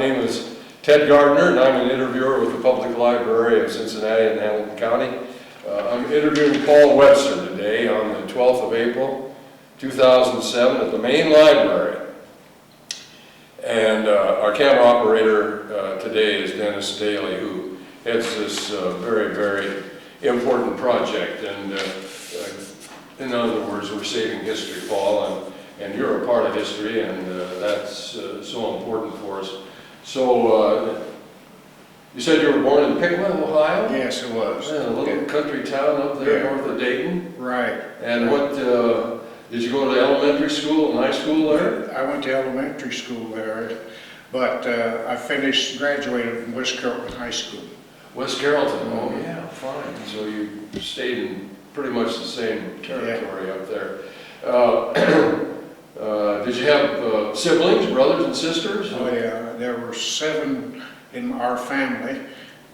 name is Ted Gardner, and I'm an interviewer with the Public Library of Cincinnati and Hamilton County. I'm interviewing Paul Webster today on the 12th of April, 2007 at the main library. And our camera operator today is Dennis Daly, who heads this very, very important project. And in other words, we're saving history, Paul, and you're a part of history, and that's so important for us. So, you said you were born in Pickman, Ohio? Yes, it was. Yeah, a little country town up there north of Dayton. Right. And what, did you go to elementary school and high school there? I went to elementary school there, but I graduated from West Carrollton High School. West Carrollton, oh yeah, fine. So you stayed in pretty much the same territory up there. Did you have siblings, brothers and sisters? Oh yeah, there were 7 in our family.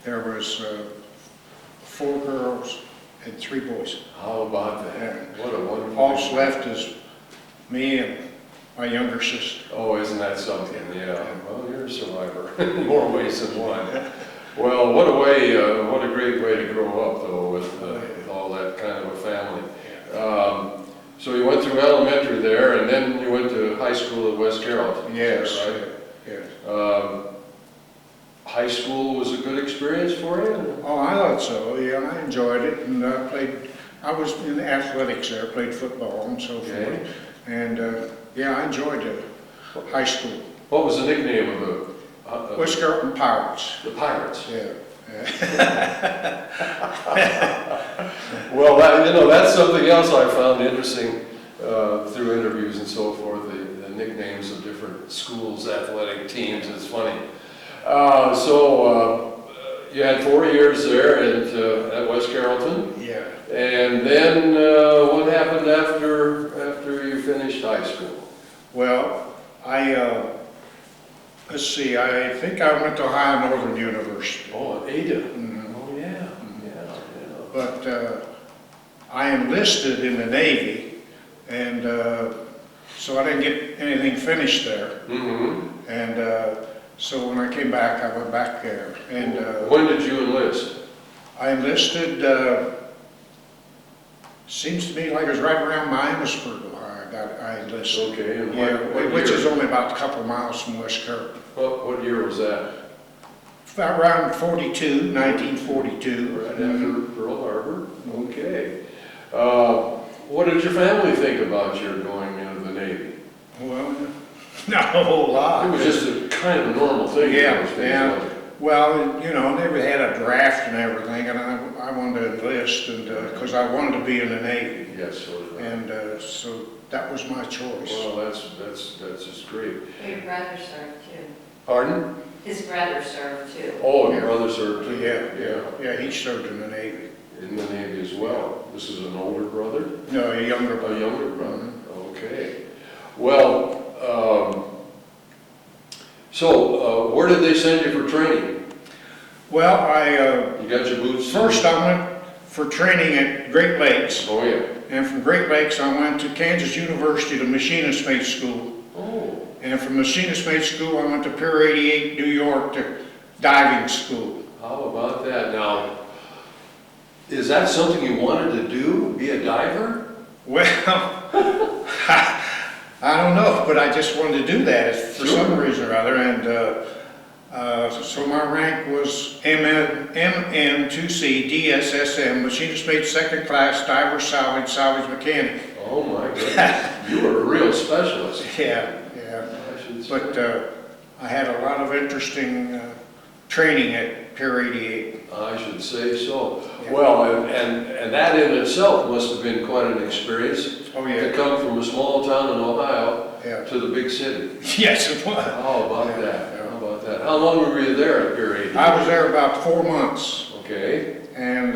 There was 4 girls and 3 boys. How about that? What a wonderful... All that's left is me and my younger sister. Oh, isn't that something? Yeah. Well, you're a survivor in more ways than one. Well, what a great way to grow up, though, with all that kind of a family. So you went through elementary there, and then you went to high school at West Carrollton. Yes. Right? Yes. High school was a good experience for you? Oh, I thought so. Yeah, I enjoyed it, and I was in athletics there, played football and so forth. And yeah, I enjoyed high school. What was the nickname of the? West Carrollton Pirates. The Pirates. Yeah. Well, that's something else I found interesting through interviews and so forth. The nicknames of different schools' athletic teams. It's funny. So you had 4 years there at West Carrollton. Yeah. And then what happened after you finished high school? Well, let's see, I think I went to Ohio Northern University. Oh, at Ada. Mm-hmm. Oh, yeah. But I enlisted in the Navy, and so I didn't get anything finished there. Mm-hmm. And so when I came back, I went back there. And when did you enlist? I enlisted, seems to me like it was right around Miamisburg, Ohio. I enlisted. Okay, and which is only about a couple miles from West Carrollton. What year was that? Around 1942. Right after Pearl Harbor. Okay. What did your family think about your going into the Navy? Well, not a whole lot. It was just a kind of a normal thing. Yeah. Well, they had a draft and everything, and I wanted to enlist, and because I wanted to be in the Navy. Yes, so did I. And so that was my choice. Well, that's just great. Your brother served too. Pardon? His brother served too. Oh, your brother served too. Yeah, he served in the Navy. In the Navy as well. This is an older brother? No, a younger brother. A younger brother. Okay. Well, so where did they send you for training? Well, you got your boots? First I went for training at Great Lakes. Oh, yeah. And from Great Lakes I went to Kansas University to Machinist Mate School. Oh. And from Machinist Mate School I went to Pier 88, New York to diving school. How about that? Now, is that something you wanted to do, be a diver? Well, I don't know, but I just wanted to do that for some reason or other. And so my rank was MN2C DSSM, Machinist Mate Second Class, Diver Salvage Mechanic. Oh my goodness, you were a real specialist. Yeah. But I had a lot of interesting training at Pier 88. I should say so. Yeah. Well, and that in itself must have been quite an experience. Oh yeah. To come from a small town in Ohio to the big city. Yes, it was. How about that? How about that? How long were you there at Pier 88? I was there about 4 months. Okay. And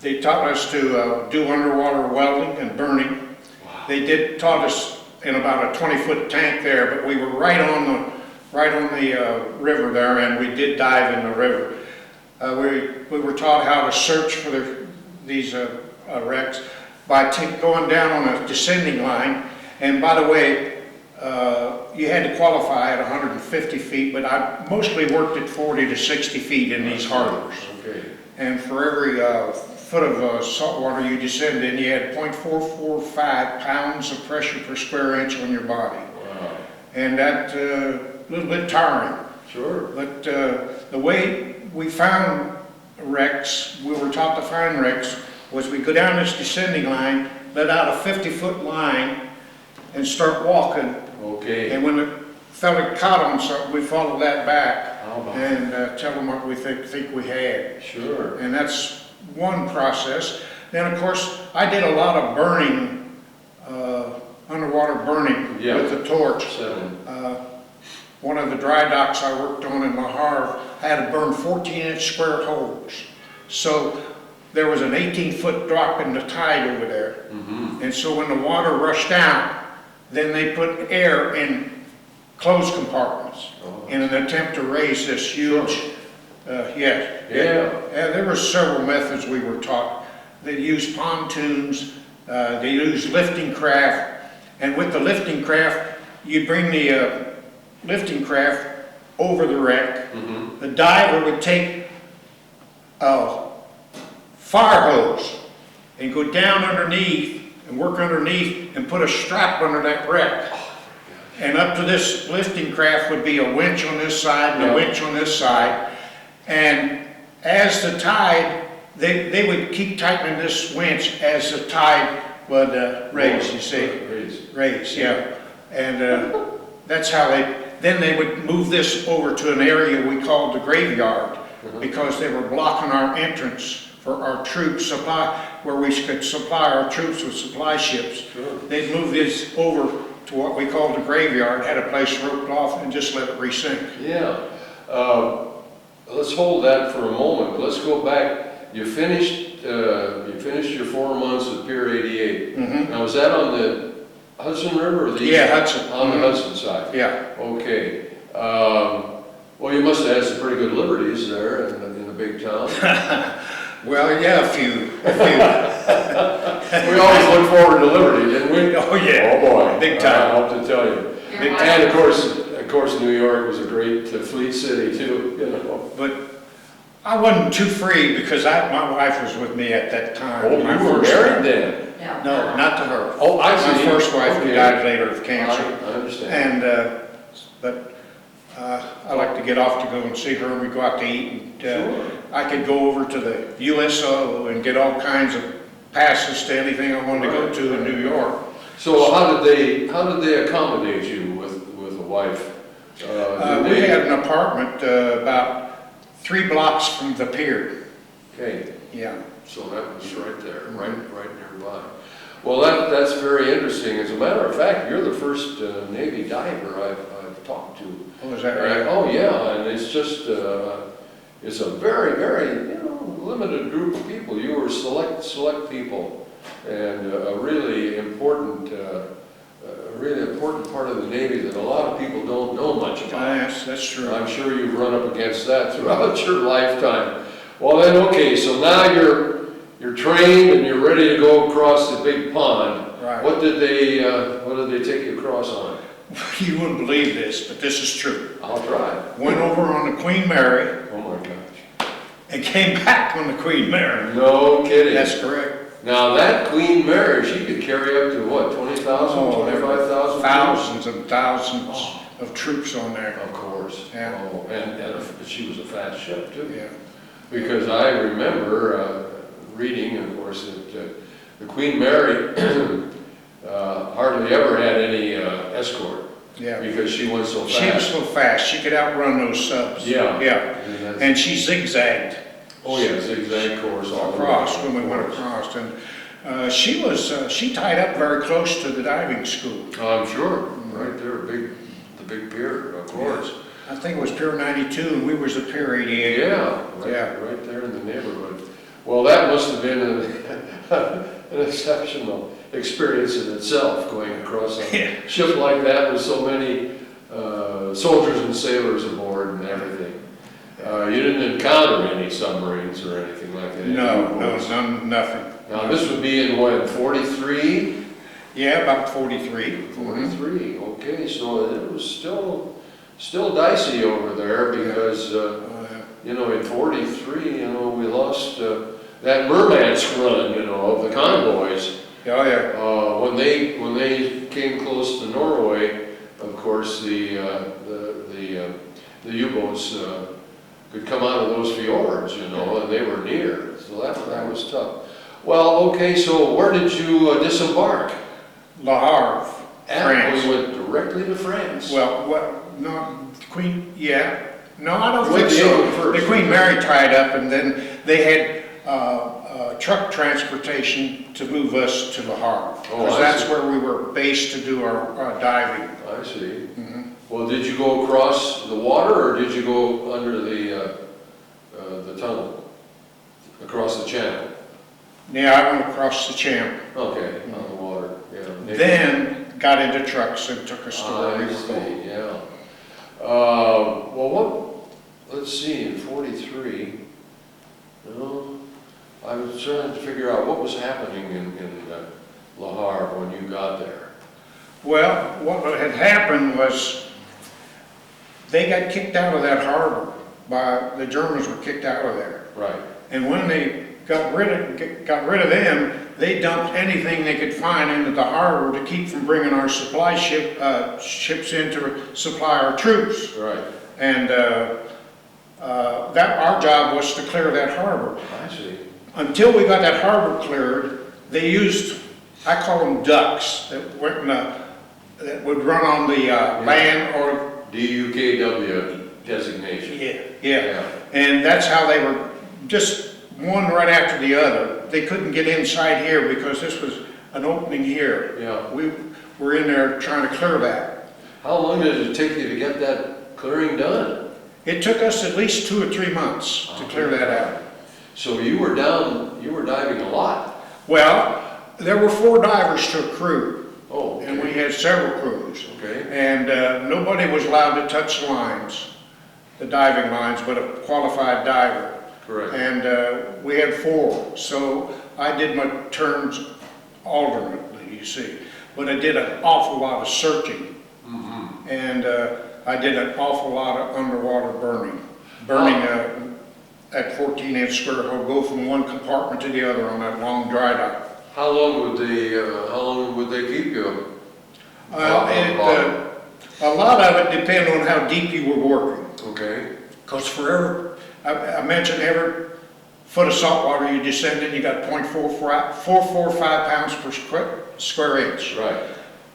they taught us to do underwater welding and burning. Wow. They taught us in about a 20-foot tank there, but we were right on the river there, and we did dive in the river. We were taught how to search for these wrecks by going down on a descending line. And by the way, you had to qualify at 150 feet, but I mostly worked at 40 to 60 feet in these harbors. Okay. And for every foot of salt water you descended in, you had 0.445 pounds of pressure per square inch on your body. Wow. And that a little bit tiring. Sure. But the way we found wrecks, we were taught to find wrecks, was we go down this descending line, let out a 50-foot line, and start walking. Okay. And when the fella caught on something, we follow that back How about and tell them what we think we had. Sure. And that's one process. Then, of course, I did a lot of burning, underwater burning with the torch. One of the dry docks I worked on in Havre had to burn 14-inch square holes. So there was an 18-foot drop in the tide over there. Mm-hmm. And so when the water rushed out, then they put air in closed compartments in an attempt to raise this huge, there were several methods we were taught. They used pontoons, they used lifting craft, and with the lifting craft, you bring the lifting craft over the wreck. Mm-hmm. The diver would take a fire hose and go down underneath and work underneath and put a strap under that wreck. And up to this lifting craft would be a winch on this side and a winch on this side. And as the tide, they would keep tightening this winch as the tide would raise, you see. Raise, yeah. And that's how then they would move this over to an area we called the graveyard, because they were blocking our entrance for our troop supply, where we could supply our troops with supply ships. Sure. They'd move this over to what we called the graveyard, had a place roped off, and just let it resink. Yeah. Let's hold that for a moment. Let's go back. You finished your 4 months at Pier 88. Mm-hmm. Now, was that on the Hudson River or the Hudson. On the Hudson side? Yeah. Okay. Well, you must have had some pretty good liberties there in a big town. Well, yeah, a few. We always look forward to liberty, didn't we? Oh, yeah. Oh, boy. Big time. I have to tell you. And of course, New York was a great fleet city too, you know. But I wasn't too free because my wife was with me at that time. Oh, you were married then? No, not to her. Oh, I see. My first wife who died later of cancer. I understand. And, but I like to get off to go and see her, and we go out to eat. And, Sure. I could go over to the USO and get all kinds of passes to anything I wanted to go to in New York. So how did they accommodate you with a wife? We had an apartment about 3 blocks from the pier. Okay. Yeah. So that was right there, right nearby. Well, that's very interesting. As a matter of fact, you're the first Navy diver I've talked to. Oh, is that right? Oh, yeah, and it's just it's a very, very limited group of people. You were select people, and a really important part of the Navy that a lot of people don't know much about. Yes, that's true. I'm sure you've run up against that throughout your lifetime. Well then, okay, so now you're trained and you're ready to go across the big pond. Right. What did they take you across on? You wouldn't believe this, but this is true. I'll try. Went over on the Queen Mary Oh my gosh. and came back on the Queen Mary. No kidding. That's correct. Now that Queen Mary, she could carry up to what, 20,000, 25,000? Thousands and thousands of troops on there. Of course. Yeah. Oh, and she was a fast ship too. Yeah. Because I remember reading, of course, that the Queen Mary hardly ever had any escort. Yeah. Because she went so fast. She was so fast, she could outrun those subs. Yeah. Yeah. And she zigzagged. Oh yeah, zigzag course all Across when we went across. And she tied up very close to the diving school. I'm sure, right there, the big pier, of course. I think it was Pier 92 and we was at Pier 88. Yeah, right there in the neighborhood. Well, that must have been an exceptional experience in itself, going across a ship like that with so many soldiers and sailors aboard and everything. You didn't encounter any submarines or anything like that? No, nothing. Now, this would be in what, 43? Yeah, about 43. 43, okay, so it was still dicey over there because, you know, in 43, you know, we lost that Murmansk run, you know, of the convoys. Oh, yeah. When they came close to Norway, of course, the U-boats could come out of those fjords, you know, and they were near, so that was tough. Well, okay, so where did you disembark? Le Havre, France. We went directly to France. Well, no, Queen, yeah. No, I don't Went think to so. England first. The Queen Mary tied up, and then they had truck transportation to move us to Le Havre. Oh, Because I that's see. where we were based to do our diving. I see. Mhm. Well, did you go across the water, or did you go under the tunnel, across the channel? Yeah, I went across the channel. Okay, on the water, yeah. Maybe. Then got into trucks and took us to where we I were see, going. yeah. Well, let's see, in 43, no, I was trying to figure out what was happening in Le Havre when you got there. Well, what had happened was they got kicked out of that harbor the Germans were kicked out of there. Right, And when they got rid of them, they dumped anything they could find into the harbor to keep from bringing our supply ships in to supply our troops. right, And our job was to clear that harbor. I see. Until we got that harbor cleared, they used, I call them ducks, that would run on the land or. DUKW designation. Yeah. And that's how they were, just one right after the other. They couldn't get inside here because this was an opening here. Yeah. We were in there trying to clear that. How long did it take you to get that clearing done? It took us at least 2 or 3 months to clear that out. So you were diving a lot. Well, there were 4 divers to a crew. Oh, okay. And we had several crews. Okay. And nobody was allowed to touch lines, the diving lines, but a qualified diver. Correct. And we had 4. So I did my turns alternately, you see. But I did an awful lot of searching. Mm-hmm. And I did an awful lot of underwater burning. At 14-inch square hole, go from one compartment to the other on that long dry dock. How long would they keep you? A lot of it depends on how deep you were working. Okay. Because I mentioned every foot of salt water you descend in, you got 445 pounds per square inch. Right.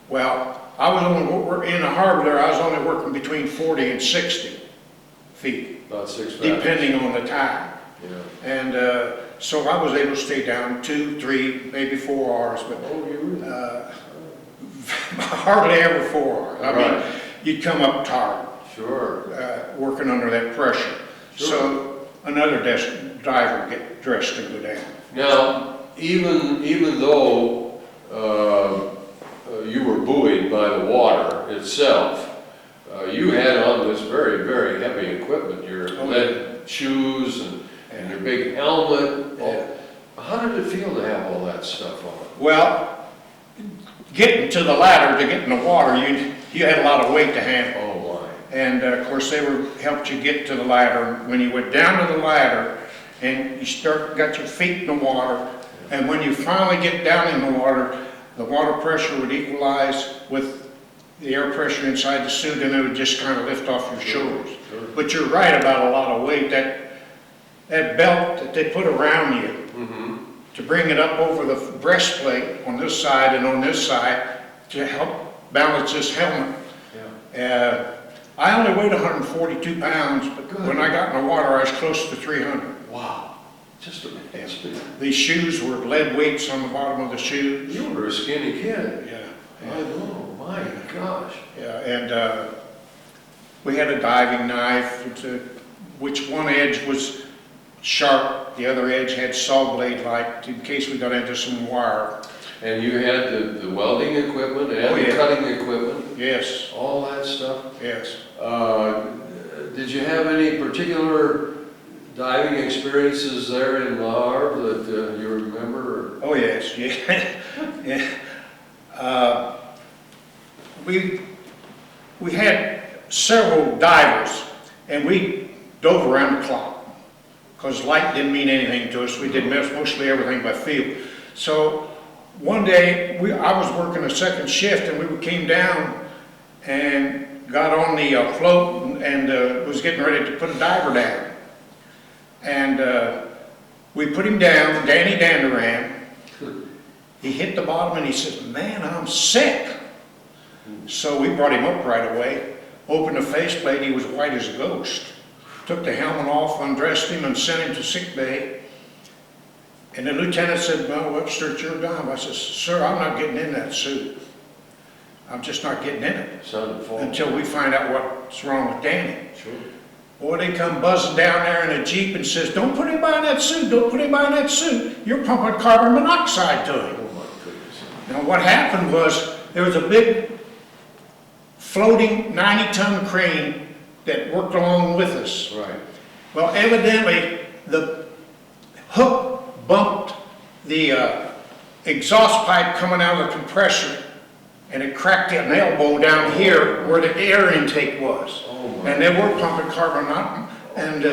Well, I was only in the harbor there, I was only working between 40 and 60 feet, About 6 pounds. depending on the time. Yeah. And so I was able to stay down 2, 3, maybe 4 hours, but Oh, you really? hardly ever 4 hours. I Right. mean, you'd come up tired, Sure. working under that pressure. Sure. So another diver would get dressed and go down. Now, even though you were buoyed by the water itself, you had on this very, very heavy equipment, your lead shoes and your big helmet. Yeah. How did it feel to have all that stuff on? Well, getting to the ladder to get in the water, you had a lot of weight to handle. Oh my. And of course, they helped you get to the ladder. When you went down to the ladder and you got your feet in the water, and when you finally get down in the water pressure would equalize with the air pressure inside the suit, and it would just kind of lift off your shoulders. Sure. But you're right about a lot of weight. That belt that they put around you Mm-hmm. to bring it up over the breastplate on this side and on this side to help balance this helmet. Yeah. I only weighed 142 pounds, but Good. when I got in the water, I was close to 300. Wow. Just amazing. These shoes were lead weights on the bottom of the shoes. You were a skinny kid. Yeah. I know. My gosh. Yeah, and we had a diving knife, which one edge was sharp, the other edge had saw blade-like in case we got into some wire. And you had the welding equipment and Oh, the yeah. cutting equipment, Yes, all that stuff. yes. Did you have any particular diving experiences there in Le Havre that you remember? Oh, yes, yeah. Yeah. We had several divers, and we dove around the clock, because light didn't mean anything to us. We did mostly everything by feel. So one day, I was working a second shift, and we came down and got on the float and was getting ready to put a diver down. And we put him down, Danny Danderan. He hit the bottom and he said, "Man, I'm sick." So we brought him up right away, opened the faceplate, he was white as a ghost. Took the helmet off, undressed him, and sent him to sick bay. And the lieutenant said, "Well, Webster, it's your dime." I said, "Sir, I'm not getting in that suit. I'm just not getting in it until we find out what's wrong with Danny." Sure. Boy, they come buzzing down there in a Jeep and says, "Don't put him in that suit, don't put him in that suit. You're pumping carbon monoxide to him." Oh my goodness. Now what happened was, there was a big floating 90-ton crane that worked along with us. Right. Well, evidently, the hook bumped the exhaust pipe coming out of the compressor, and it cracked an elbow down here where the air intake was. Oh my. And they were pumping carbon monoxide, and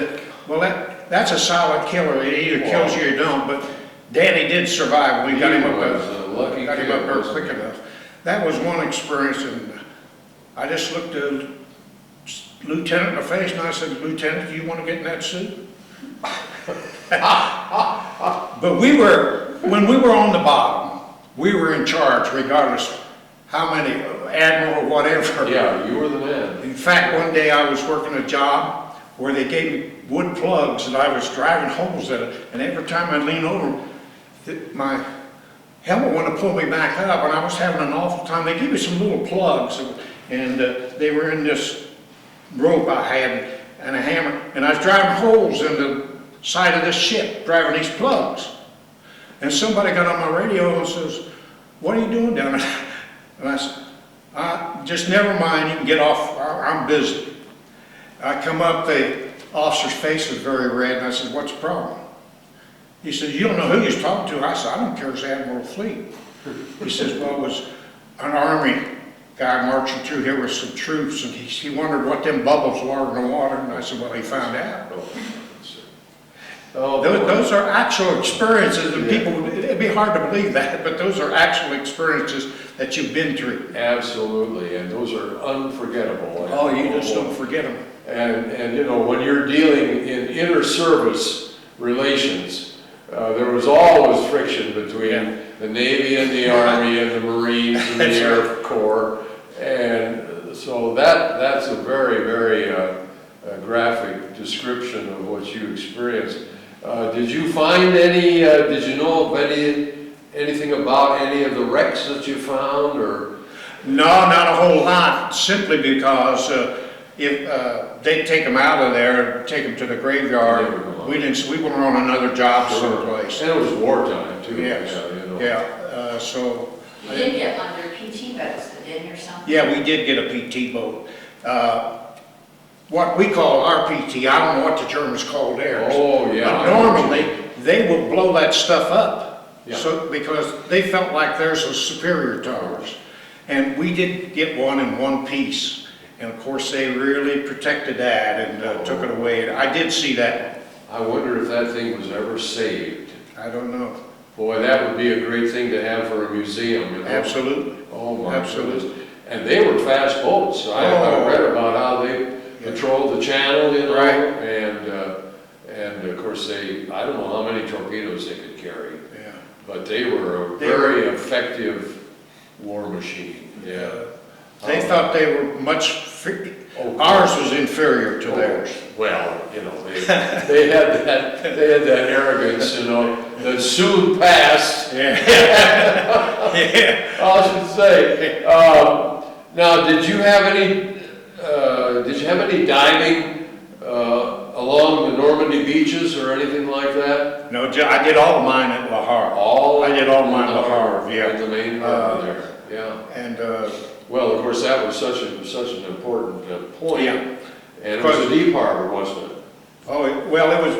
well, that's a solid killer. It either kills you or you don't, but Danny did survive. We got him up there quick enough. That was one experience, and I just looked the lieutenant in the face and I said, "Lieutenant, do you want to get in that suit?" But when we were on the bottom, we were in charge regardless how many, admiral or whatever. Yeah, you were the man. In fact, one day I was working a job where they gave me wood plugs and I was driving holes in it, and every time I lean over, my helmet wanted to pull me back up, and I was having an awful time. They gave me some little plugs, and they were in this rope I had and a hammer, and I was driving holes in the side of this ship, driving these plugs. And somebody got on my radio and says, "What are you doing down there?" And I said, "Just never mind, you can get off, I'm busy." I come up, the officer's face was very red, and I said, "What's the problem?" He said, "You don't know who you're talking to." I said, "I don't care, it's Admiral Fleet." He says, "Well, it was an Army guy marching through here with some troops, and he wondered what them bubbles were in the water." And I said, "Well, he found out." Oh, Those are actual experiences, and people, it'd be hard to believe that, but those are actual experiences that you've been through. absolutely, and those are unforgettable. Oh, you just don't forget them. And you know, when you're dealing in inter-service relations, there was always friction between the Navy and the Army and the Marines and the Air Corps, and so that's a very, very graphic description of what you experienced. Did you find any? Did you know of anything about any of the wrecks that you found, or? No, not a whole lot, simply because if they'd take them out of there, take them to the graveyard. We were on another job someplace. And it was wartime too. Yes. Yeah, you know. Yeah, so. You did get under PT boats, didn't you, or something? Yeah, we did get a PT boat. What we call our PT, I don't know what the Germans call theirs. Oh, yeah. But normally, they will blow that stuff up. Yeah. So, because they felt like theirs was superior to ours. And we did get one in one piece. And of course, they really protected that and took it away. I did see that. I wonder if that thing was ever saved. I don't know. Boy, that would be a great thing to have for a museum, you know? Absolutely. Oh, my Absolutely. goodness. And they were fast boats. I read about how they patrolled the channel, you know? Right. And of course, I don't know how many torpedoes they could carry. Yeah. But they were a very effective war machine, yeah. They thought they were ours was inferior to theirs. Well, you know, they had that arrogance, you know, that soon passed. Yeah. Yeah. I should say. Now, did you have any diving along the Normandy beaches or anything like that? No, I did all of mine at La Havre. I did all mine at La Havre, yeah. In the main harbor there, yeah. And well, of course, that was such an important point. Yeah. And it was a deep harbor, wasn't it? oh, well, it was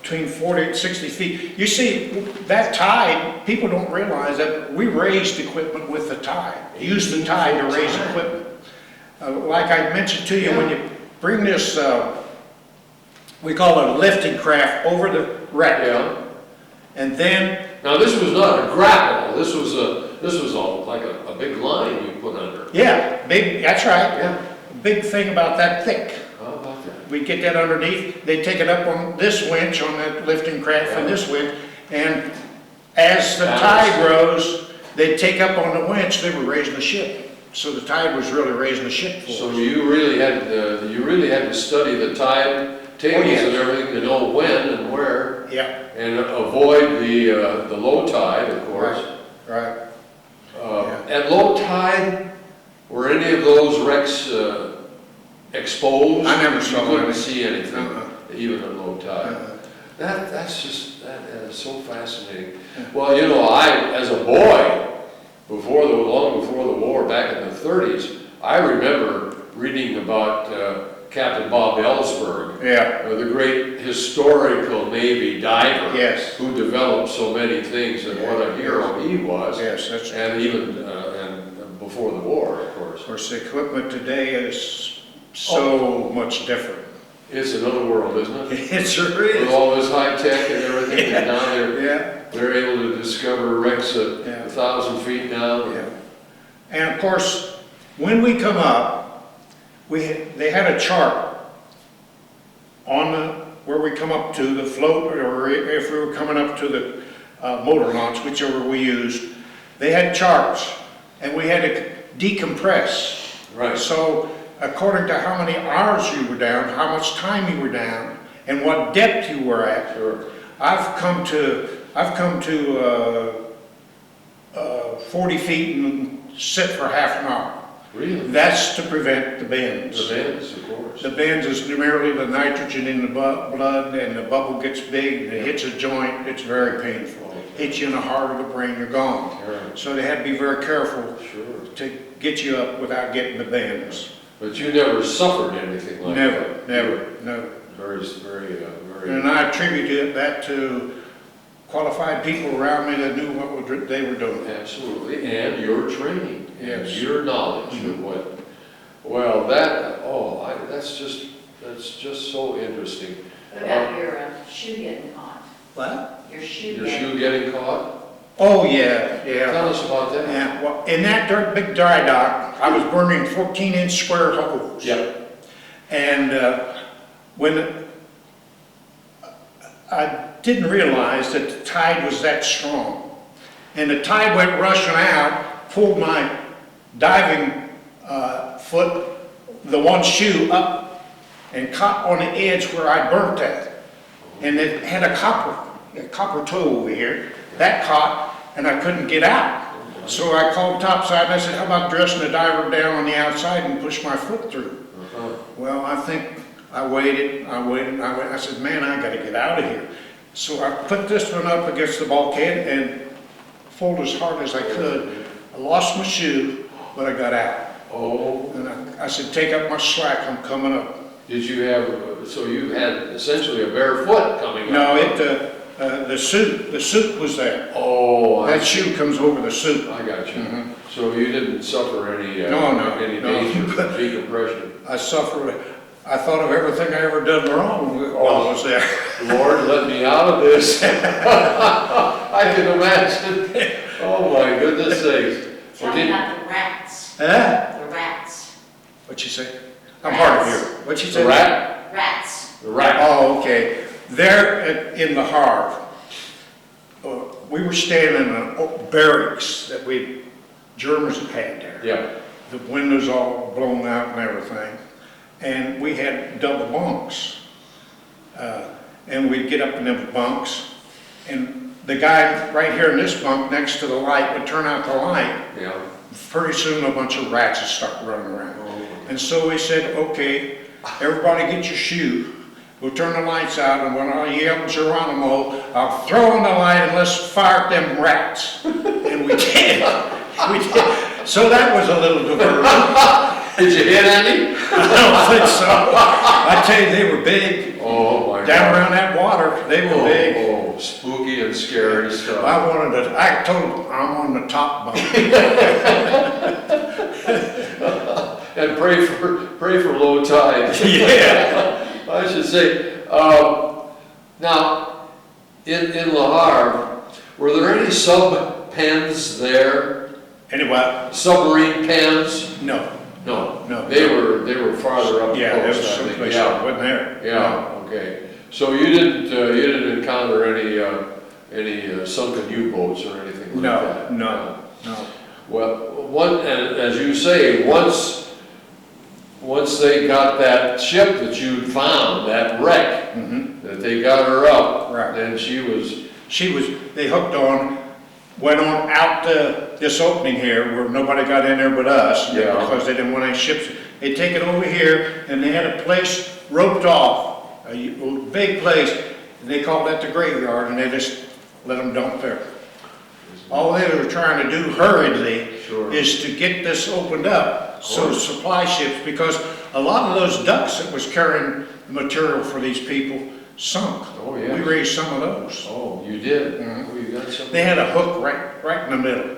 between 40 and 60 feet. You see, that tide, people don't realize that we raised equipment with the tide, used the tide to raise equipment. Like I mentioned to you, when you bring this, we call it a lifting craft over the wreck. Yeah. And then, Now, this was not a grapple, this was like a big line you put under. yeah, big, that's right. Yeah. Big thing about that thick. How about that? We get that underneath, they take it up on this winch, on that lifting craft and this winch, and as the tide rose, they'd take up on the winch, they were raising the ship. So the tide was really raising the ship for us. So you really had to study the tide tables and everything to know when and where. Yeah. And avoid the low tide, of course. Right. At low tide, were any of those wrecks exposed? I never saw You couldn't any. see anything, even at low tide. That is so fascinating. Well, you know, as a boy, long before the war, back in the 30s, I remember reading about Captain Bob Ellsberg, the great historical Navy diver, who developed so many things, and what a hero he was. Yes, that's true. And even and before the war, of course. Of course, the equipment today is so much different. It's another world, isn't it? It sure is. With all this high tech and everything, and now they're able to discover wrecks at 1,000 feet down. Yeah. And of course, when we come up, they had a chart on where we come up to the float, or if we were coming up to the motor launch, whichever we used, they had charts, and we had to decompress. Right. So according to how many hours you were down, how much time you were down, and what depth you were at, I've come to 40 feet and sit for half an hour. Really? That's to prevent the bends. The bends, of course. The bends is merely the nitrogen in the blood, and the bubble gets big, and it hits a joint, it's very painful. Hits you in the heart of the brain, you're gone. Right. So they had to be very careful to get you up without getting the bends. But you never suffered anything like that? Never. Very. And I attribute that to qualified people around me that knew what they were doing. Absolutely, and your training, and Yes. your knowledge of what, well, that's just so interesting. What about your shoe getting caught? What? Your shoe Your shoe getting caught? Oh, yeah. Tell us about that. Yeah, well, in that big dry dock, I was burning 14-inch square holes. Yep. And when I didn't realize that the tide was that strong. And the tide went rushing out, pulled my diving foot, the one shoe up, and caught on the edge where I burnt at. And it had a copper toe over here. That caught, and I couldn't get out. So I called topside and I said, how about dressing the diver down on the outside and push my foot through? Well, I think I waited. I said, man, I got to get out of here. So I put this one up against the bulkhead and pulled as hard as I could. I lost my shoe, but I got out. Oh. And I said, take up my slack, I'm coming up. Did you have, so you had essentially a bare foot coming No, up? the suit was there. Oh. That shoe comes over the suit. I got you. So you didn't suffer any danger of decompression? I thought of everything I ever done wrong while I was there. Lord, let me out of this. I can imagine. Oh my goodness sakes. Tell me about the rats. Huh? The rats. What'd you say? I'm hard of hearing. What'd you say? The rat? Rats. The rat. Oh, okay. There in the Havre, we were staying in a barracks that Germans had there. Yeah. The windows all blown out and everything. And we had double bunks. And we'd get up in them bunks, and the guy right here in this bunk next to the light would turn out the light. Yeah. Pretty soon a bunch of rats would start running around. And so we said, okay, everybody get your shoe. We'll turn the lights out, and when I yell Geronimo, I'll throw on the light and let's fire at them rats. And we did. We did. So that was a little diversion. Did you hit any? I don't think so. I tell you, they were big. Oh, my God. Down around that water, they were big. Oh, spooky and scary stuff. I told them I'm on the top bunk. And pray for low tide. Yeah. I should say, now, in La Havre, were there any sub pens there? Anyway, Submarine pens? no. No. They were farther up the Yeah, there was coast, I think. someplace Yeah. I wasn't there. Yeah, okay. So you didn't encounter any sunken U-boats or anything like that? No. Well, and as you say, once they got that ship that you found, that wreck, that they got her up, Right. then she was, They hooked on, went on out to this opening here where nobody got in there but us. Yeah. Because they didn't want any ships. They take it over here and they had a place roped off, a big place. And they called that the graveyard and they just let them dump there. All they were trying to do hurriedly Sure. is to get this opened up. So supply ships, because a lot of those ducks that was carrying the material for these people sunk. Oh, yeah. We raised some of those. oh, you did? Mhm. Oh, you got something? They had a hook right in the middle.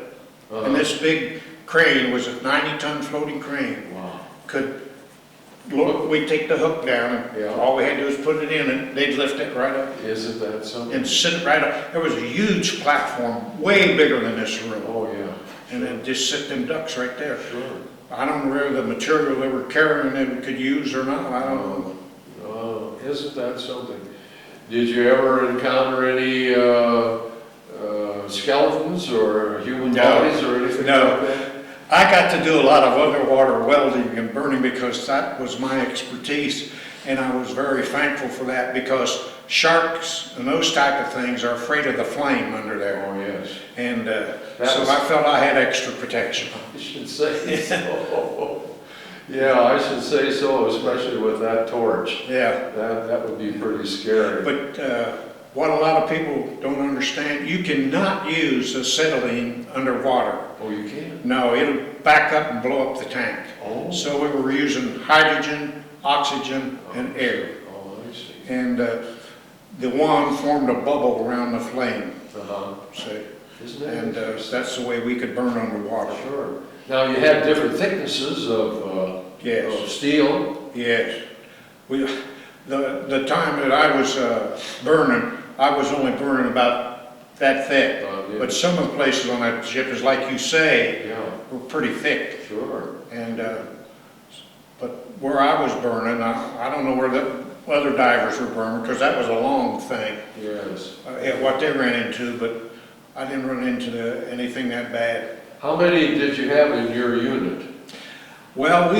Uh-huh. And this big crane was a 90-ton floating crane. Wow. Look, we'd take the hook down Yeah. and all we had to do was put it in and they'd lift it right up Isn't that something? and sit it right up. There was a huge platform, way bigger than this room. Oh, yeah. And then just sit them ducks right there. Sure. I don't know whether the material they were carrying they could use or not, I don't know. Oh, isn't that something? Did you ever encounter any skeletons or human No. bodies or anything No. like that? I got to do a lot of underwater welding and burning because that was my expertise. And I was very thankful for that because sharks and those type of things are afraid of the flame under there. Oh, yes. And was- I felt I had extra protection. I should say so. Yeah, I should say so, especially with that torch. Yeah. That would be pretty scary. But what a lot of people don't understand, you cannot use acetylene underwater. Oh, you can? No, it'll back up and blow up the tank. Oh. So we were using hydrogen, oxygen, and air. Oh, I see. And the one formed a bubble around the flame, Uh-huh. see? Isn't that And interesting? that's the way we could burn underwater. Sure. Now, you had different thicknesses of Yes, steel. yes. The time that I was burning, I was only burning about that thick. Yeah. But some of the places on that ship, is like you say, Yeah, were pretty thick. sure. And, but where I was burning, I don't know where the other divers were burning, because that was a long thing, Yes. what they ran into, but I didn't run into anything that bad. How many did you have in your unit? Well,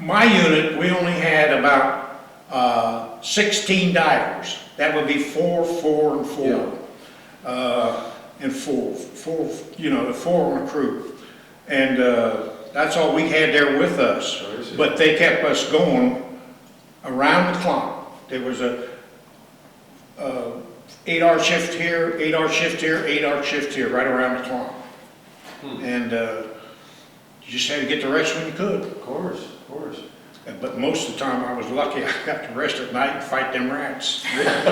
my unit, we only had about 16 divers. That would be 4, 4, and 4. And four, the 4 on the crew. And that's all we had there with us. I see. But they kept us going around the clock. There was a 8-hour shift here, 8-hour shift here, 8-hour shift here, right around the clock. And you just had to get the rest when you could. Of course, of course. But most of the time, I was lucky I got to rest at night and fight them rats. That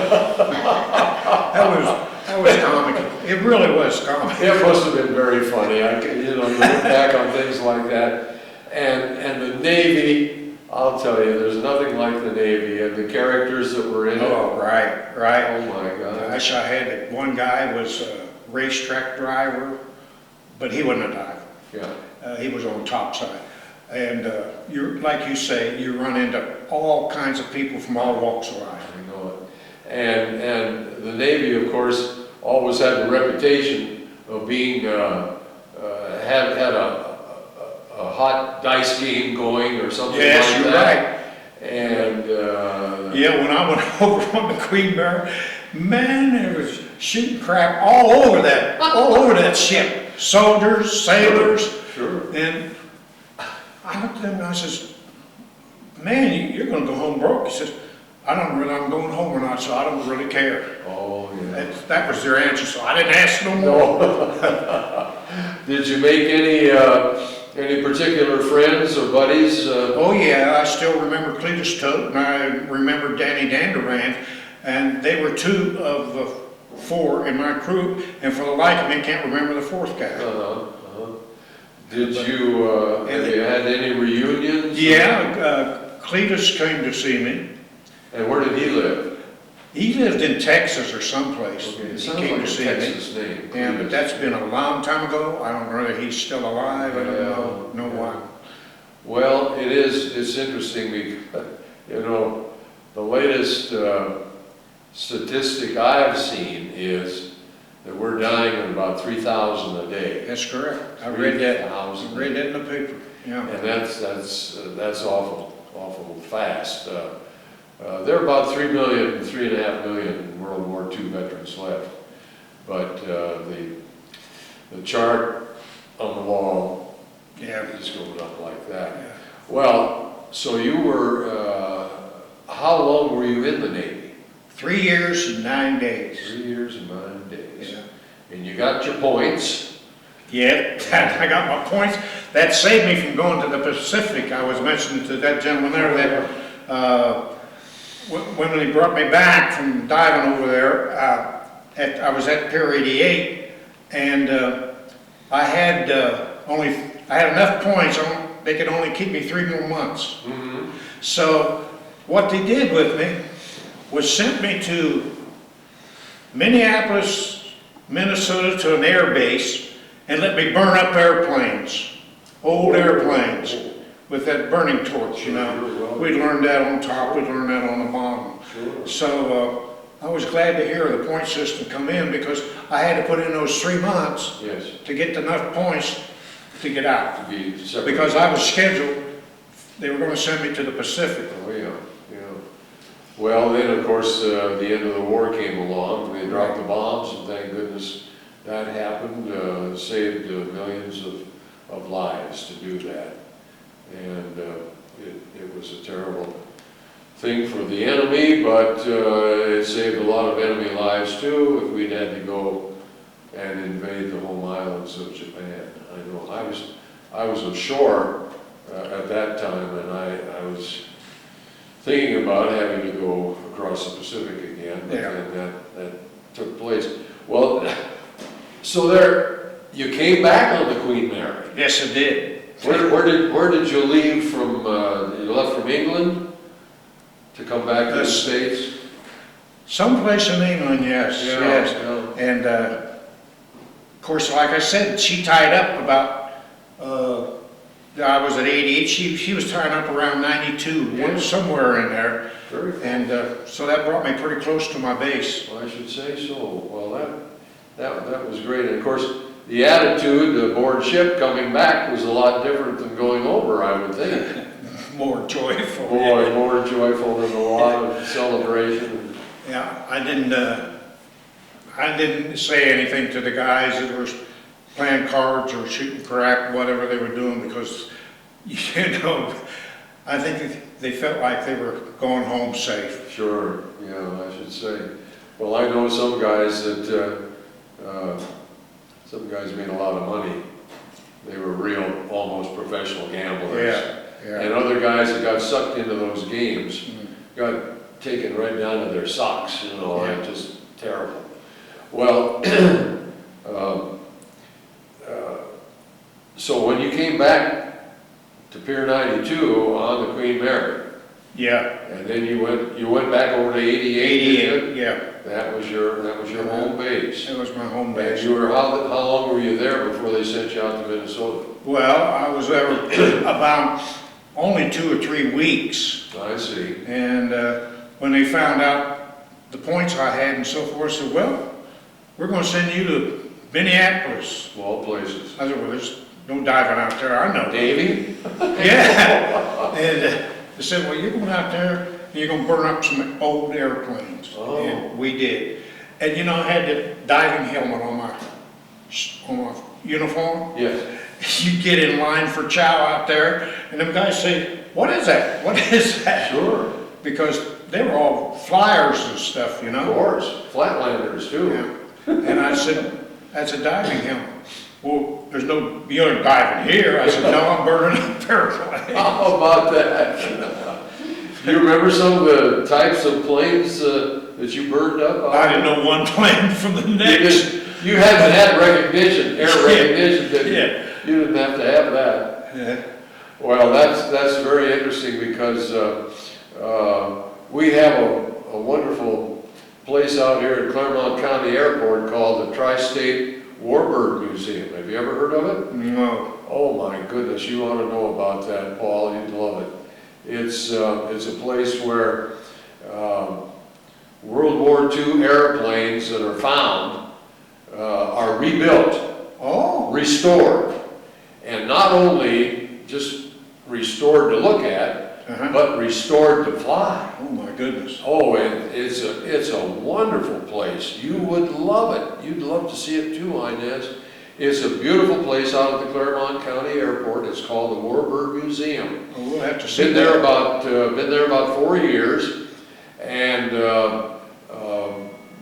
was comical. It really was comical. It must have been very funny. You look back on things like that. And the Navy, I'll tell you, there's nothing like the Navy and the characters that were in it. Oh, right. Oh, my God. Gosh, I had, one guy was a racetrack driver, but he wasn't a diver. Yeah. He was on the top side. And like you say, you run into all kinds of people from all walks of life. I know it. And the Navy, of course, always had the reputation of being, had a hot dice game going or something like that. Yes, you're right. And, Yeah, when I went over on the Queen Bear, man, there was shooting crap all over that ship. Soldiers, sailors. Sure. And I looked at him and I says, man, you're gonna go home broke. He says, I don't know whether I'm going home or not, so I don't really care. Oh, yeah. That was their answer, so I didn't ask no more. No. Did you make Any particular friends or buddies? Oh yeah, I still remember Cletus Tote, and I remember Danny Danderand, and they were two of the four in my crew, and for the life of me, can't remember the fourth guy. Did you, have you had any reunions? Yeah, Cletus came to see me. And where did he live? He lived in Texas or someplace. Okay, it He sounds came like to a see Texas me. name. Yeah, but that's been a long time ago. I don't know whether he's still alive. I don't know why. Well, it's interesting because, you know, the latest statistic I've seen is that we're dying at about 3,000 a day. That's correct. I read that. 3,000. I read that in the paper. Yeah. And that's awful fast. There are about 3.5 million World War II veterans left. But the chart on the wall is going up like that. Yeah. Well, so you were, how long were you in the Navy? 3 years and 9 days. 3 years and 9 days. Yeah. And you got your points. Yeah, I got my points. That saved me from going to the Pacific. I was mentioning to that gentleman there that when he brought me back from diving over there, I was at Pier 88, and I had enough points. They could only keep me 3 more months. Mm-hmm. So what they did with me was sent me to Minneapolis, Minnesota, to an air base, and let me burn up airplanes, old airplanes, with that burning torch, you know. We learned that on top, we learned that on the bottom. Sure. So I was glad to hear the point system come in, because I had to put in those 3 months Yes. to get enough points to get out. To be separate. Because I was scheduled, they were going to send me to the Pacific. Oh, yeah. Well, then, of course, the end of the war came along. They dropped the bombs, and thank goodness that happened. Saved millions of lives to do that. And it was a terrible thing for the enemy, but it saved a lot of enemy lives too if we'd had to go and invade the home islands of Japan. I know I was ashore at that time, and I was thinking about having to go across the Pacific again, but then that took place. Well, so you came back on the Queen Mary. Yes, I did. Where did you leave from? You left from England to come back to the States? Someplace in England, yes, yes. Yeah. And of course, like I said, she tied up about. I was at 88. She was tying up around 92, somewhere in there. Very cool. And so that brought me pretty close to my base. Well, I should say so. Well, that was great. And of course, the attitude aboard ship coming back was a lot different than going over, I would think. More joyful. Boy, more joyful and a lot of celebration. Yeah, I didn't say anything to the guys that were playing cards or shooting crap, whatever they were doing, because, you know, I think they felt like they were going home safe. Sure, yeah, I should say. Well, I know some guys that, some guys made a lot of money. They were real, almost professional gamblers. Yeah. And other guys that got sucked into those games got taken right down to their socks, you know, like just terrible. Well, so when you came back to Pier 92 on the Queen Mary, Yeah. and then you went back over to 88. 88, yeah. That was your home base. That was my home And base. you were how long were you there before they sent you out to Minnesota? Well, I was there about only 2 or 3 weeks. I see. And when they found out the points I had and so forth, said, well, we're going to send you to Minneapolis. Small places. I said, well, there's no diving out there, I know. Navy? Yeah. And they said, well, you're going out there and you're going to burn up some old airplanes. Oh. And we did. And you know, I had the diving helmet on my uniform. Yes. You get in line for chow out there, and them guys say, what is that? What is that? Sure. Because they were all flyers and stuff, you know? Of course. Flatlanders too. Yeah. And I said, that's a diving helmet. well, there's no, you ain't diving here. I said, no, I'm burning up paragliding. How about that? Do you remember some of the types of planes that you burned up? I didn't know one plane from the next. You haven't had recognition, air recognition, did you? Yeah. You didn't have to have that. Yeah. Well, that's very interesting because we have a wonderful place out here at Claremont County Airport called the Tri-State Warbird Museum. Have you ever heard of it? No. Oh my goodness, you ought to know about that, Paul. You'd love it. It's a place where World War II airplanes that are found are rebuilt, restored, and not only just restored to look at, but restored to fly. Oh my goodness. Oh, and it's a wonderful place. You would love it. You'd love to see it too, Inez. It's a beautiful place out at the Claremont County Airport. It's called the Warbird Museum. Well, we'll have to see. Been there about 4 years, and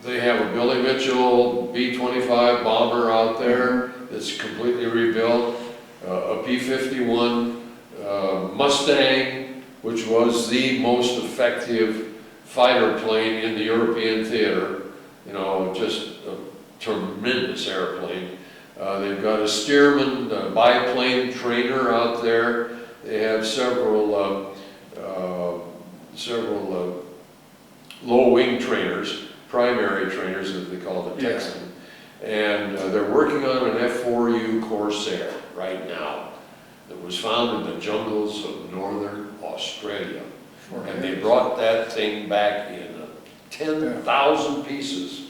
they have a Billy Mitchell B-25 bomber out there that's completely rebuilt, a P-51 Mustang, which was the most effective fighter plane in the European theater. You know, just a tremendous airplane. They've got a Stearman biplane trainer out there. They have several low-wing trainers, primary trainers as they call the Texan. And they're working on an F-4U Corsair right now that was found in the jungles of northern Australia. And they brought that thing back in 10,000 pieces.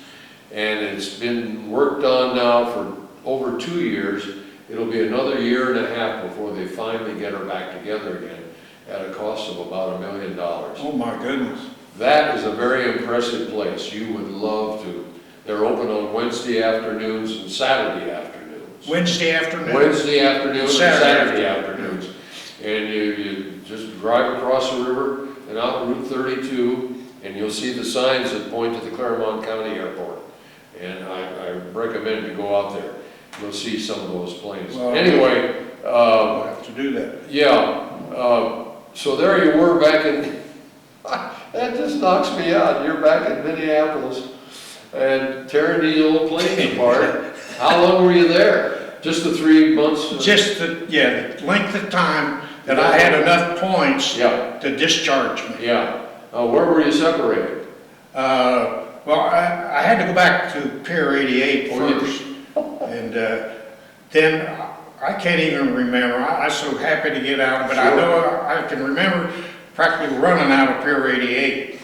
And it's been worked on now for over 2 years. It'll be another year and a half before they finally get her back together again at a cost of about $1 million. Oh my goodness. That is a very impressive place. You would love to. They're open on Wednesday afternoons and Saturday afternoons. Wednesday afternoon? Wednesday afternoons and Saturday afternoon. afternoons. And you just drive across the river and out Route 32, and you'll see the signs that point to the Claremont County Airport. And I recommend you go out there. You'll see some of those planes. Well, anyway, we'll have to do that. yeah. So there you were back in, that just knocks me out. You're back in Minneapolis and tearing these old planes apart. How long were you there? Just the 3 months? Just the length of time that I had enough points to discharge me. Yeah. Where were you separated? Well, I had to go back to Pier 88 first. And then I can't even remember. I was so happy to get out, but I know I can remember practically running out of Pier 88.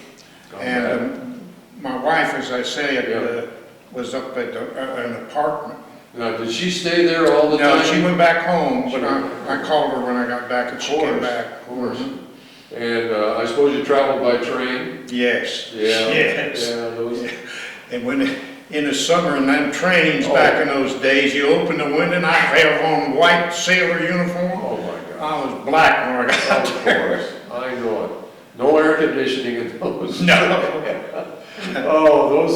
And my wife, as I say, was up at an apartment. Now, did she stay there all the time? No, she went back home, but I called her when I got back, and she came back. Of course. And I suppose you traveled by train? Yes. Yeah. Yes. Yeah, and when in the summer in them trains back in those days, you open the window and I have on white sailor uniform. Oh my God. I was black when I got there. Of course. I know it. No air conditioning in those. No. Oh,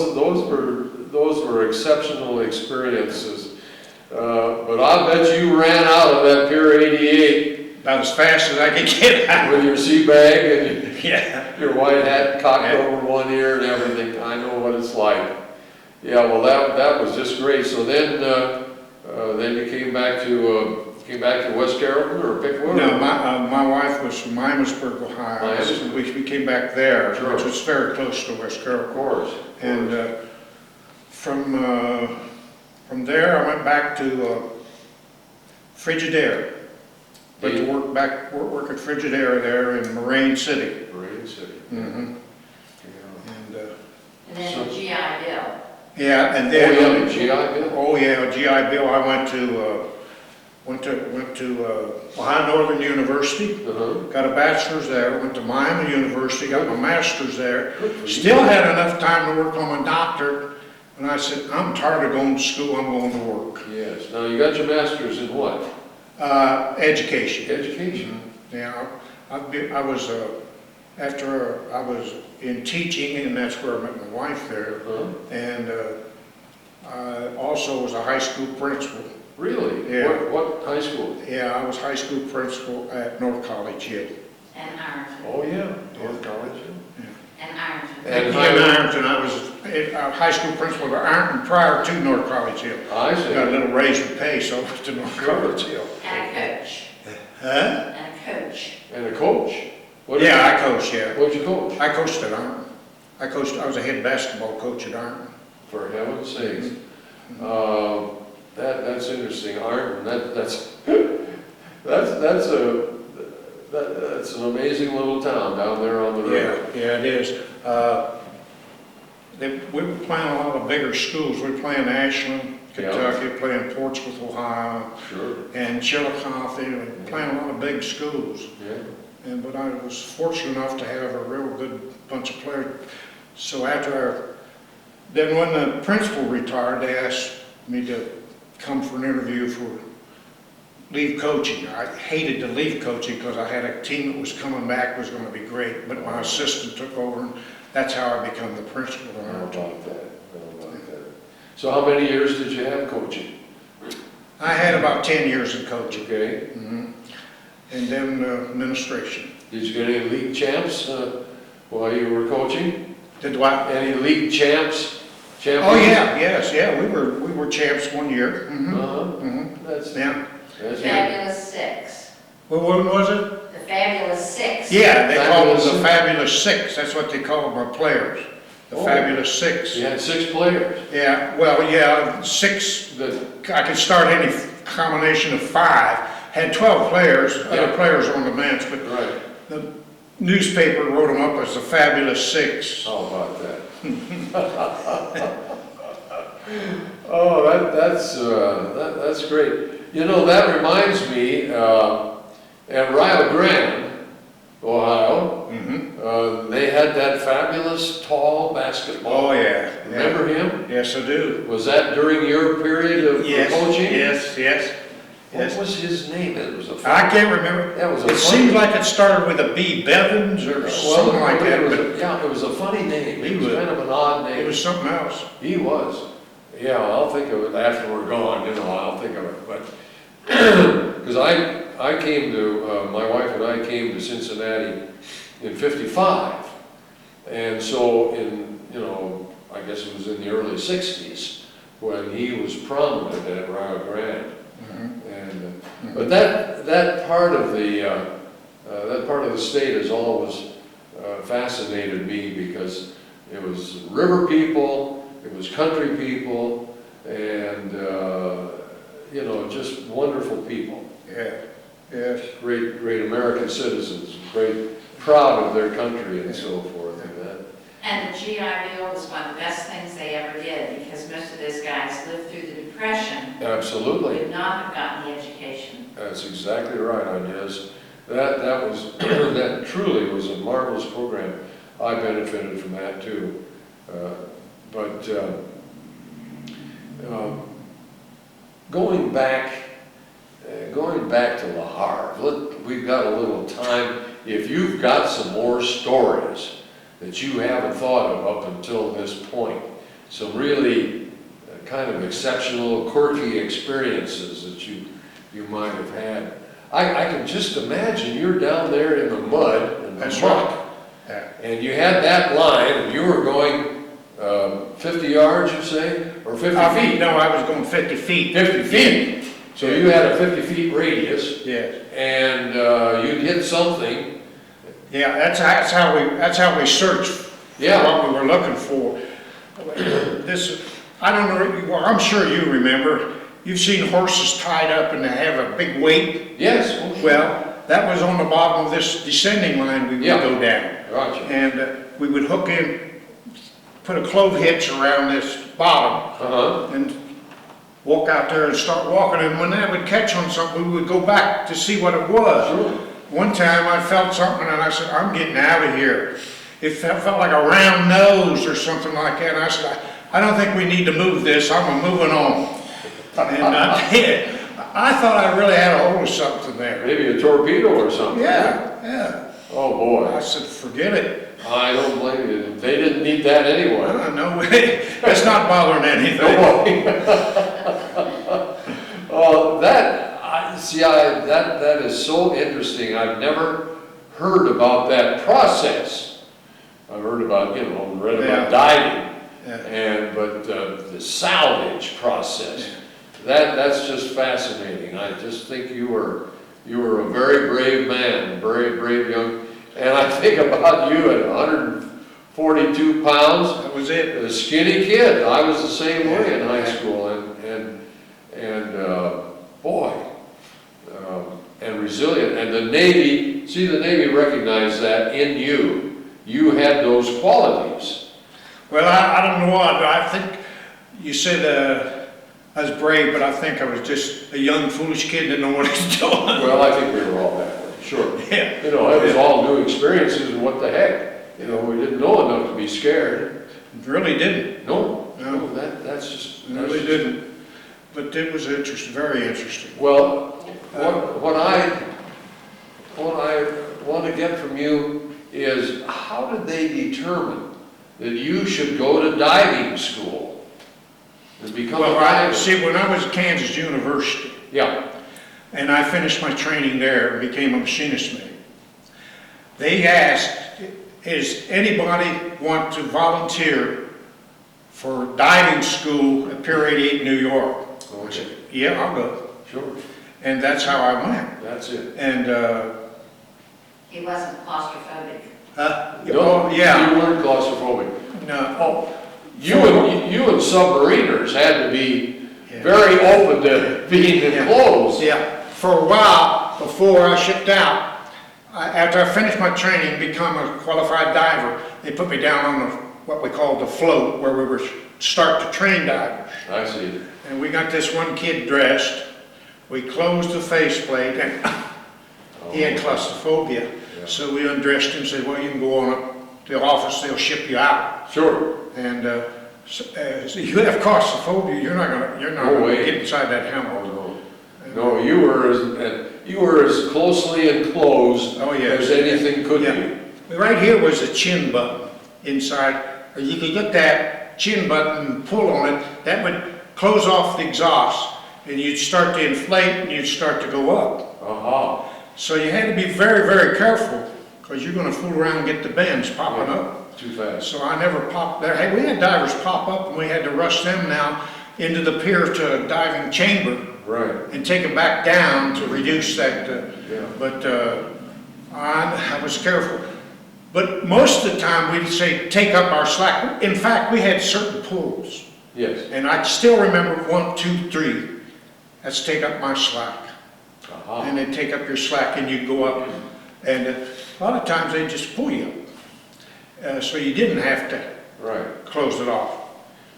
those were exceptional experiences. But I bet you ran out of that Pier 88 about as fast as I could get out. with your sea bag and Yeah. your white hat cocked over one ear and everything. I know what it's like. Yeah, well, that was just great. So then you came back to West Carrollton or Pickwood? No, my wife was from Miamisburg, Ohio. We came back there, which was very close to West Carrollton. Of course. And from there, I went back to Frigidaire. Went to work at Frigidaire there in Moraine City. Moraine City. Mm-hmm. Yeah. And then the GI Bill. Yeah, and then GI Bill. Oh yeah, GI Bill. I went to Ohio Northern University. Got a bachelor's there. Went to Miami University. Got my master's there. Still had enough time to work on my doctorate. And I said, I'm tired of going to school. I'm going to work. Yes. Now you got your master's in what? Education. Education. Yeah, I was after I was in teaching, and that's where I met my wife there. And I also was a high school principal. Really? Yeah. What high school? Yeah, I was high school principal at North College Hill. And Ironton. Oh, yeah, North College. And Ironton. And In Ironton, I was high school principal at Ironton prior to North College Hill. I see. Got a little raise in pay, so I went to North College Hill. And a coach. Huh? And a coach. And a coach? Yeah, I coached, yeah. What'd you coach? I coached at Ironton. I was a head basketball coach at Ironton. For heaven's sakes. That's interesting. Ironton, that's an amazing little town down there on the river. Yeah, it is. We were playing a lot of bigger schools. We were playing Ashland, Kentucky, playing Portsmouth, Ohio, Sure. and Chillicothe. We were playing a lot of big schools. Yeah. But I was fortunate enough to have a real good bunch of players. So then when the principal retired, they asked me to come for an interview for leave coaching. I hated to leave coaching because I had a team that was coming back, was going to be great, but my assistant took over, and that's how I became the principal. How about that? So how many years did you have coaching? I had about 10 years of coaching. Okay. And then administration. Did you get any league champs while you were coaching? Did what? Any league champs? Oh yeah, yes, we were champs one year. That's Yeah. That's good. Fabulous Six. Well, what was it? The Fabulous Six. Yeah, they call them Fabulous the Six. Fabulous Six. That's what they call them, our players. The Oh. Fabulous Six. You had 6 players. Yeah, well, yeah, 6. I could start any combination of 5. Had 12 players, other Yeah. players on the bench, but Right. the newspaper wrote them up as the Fabulous Six. How about that? Oh, that's great. You know, that reminds me, at Rio Grande, Ohio, they had that fabulous tall basketball. Oh, yeah. Remember him? Yes, I do. Was that during your period of coaching? Yes. What was his name? It was a I can't remember. That was a It seemed like it started with a B. Bevins or something like that, but it was a funny name. He It was was- kind of an odd name. it was something else. He was. Yeah, I'll think of it after we're gone, I'll think of it. But, because I came to, my wife and I came to Cincinnati in ¡55. And so I guess it was in the early 60s when he was prominent at Rio Grande. And, but that part of the state has always fascinated me because it was river people, it was country people, and just wonderful people. Yeah, yes. Great American citizens, proud of their country and so forth. And the GI Bill was one of the best things they ever did because most of those guys lived through the Depression. Absolutely. Would not have gotten the education. That's exactly right, Inez. That truly was a marvelous program. I benefited from that too. But going back to the Havre, we've got a little time. If you've got some more stories that you haven't thought of up until this point, some really kind of exceptional, quirky experiences that you might have had. I can just imagine you're down there in the mud and the That's muck, right. Yeah. and you had that line, and you were going 50 yards, you say, or 50 feet? No, I was going 50 feet. 50 feet. So you had a 50 feet radius, Yes. and you'd hit something. Yeah, that's how we searched for what we were looking for. I don't know, well, I'm sure you remember, you've seen horses tied up and they have a big weight. Yes. Well, that was on the bottom of this descending line we would go down. Gotcha. And we would hook in, put a clove hitch around this bottom and walk out there and start walking. And when that would catch on something, we would go back to see what it was. Sure. One time I felt something and I said, I'm getting out of here. It felt like a round nose or something like that. And I said, I don't think we need to move this. I'm moving on. And I did. I thought I really had a hold of something there. Maybe a torpedo or something. Yeah. Oh boy. I said, forget it. I don't blame you. They didn't need that anyway. No way. That's not bothering anything. Oh, that is so interesting. I've never heard about that process. I've heard about, read about diving, but the salvage process, that's just fascinating. I just think you were a very brave man, very brave young, and I think about you at 142 pounds. That was it. A skinny kid. I was the same way in high school, and boy, and resilient. And the Navy recognized that in you. You had those qualities. Well, I don't know what, I think you said I was brave, but I think I was just a young, foolish kid that didn't know what he was doing. Well, I think we were all that way, sure. Yeah. It was all new experiences, and what the heck? We didn't know enough to be scared. Really didn't. No, that's just... Really didn't. But it was interesting, very interesting. Well, what I want to get from you is, how did they determine that you should go to diving school and become a diver? See, when I was at Kansas University, and I finished my training there and became a machinist mate, they asked, does anybody want to volunteer for diving school at Pier 88 New York? I said, yeah, I'll go. Sure. And that's how I went. That's it. And He wasn't claustrophobic. oh, yeah. You weren't claustrophobic. No. You and submariners had to be very open to being enclosed. Yeah. For a while, before I shipped out, after I finished my training, become a qualified diver, they put me down on what we called the float, where we were start to train divers. I see. And we got this one kid dressed. We closed the faceplate, and he had claustrophobia. Yeah. So we undressed him and said, well, you can go on up to the office, they'll ship you out. Sure. And so you have claustrophobia, you're not gonna get inside that helmet. No, you were as closely enclosed as anything could be. Right here was a chin button inside. You could get that chin button and pull on it, that would close off the exhaust, and you'd start to inflate and you'd start to go up. So you had to be very, very careful, because you're going to fool around and get the bends popping up. Too fast. So I never popped there. Hey, we had divers pop up, and we had to rush them now into the pier to a diving chamber. Right. And take them back down to reduce that. But I was careful. But most of the time we'd say, take up our slack. In fact, we had certain pulls. Yes. And I still remember 1, 2, 3. That's take up my slack. And they take up your slack and you go up. And a lot of times they just pull you up. So you didn't have to close it off.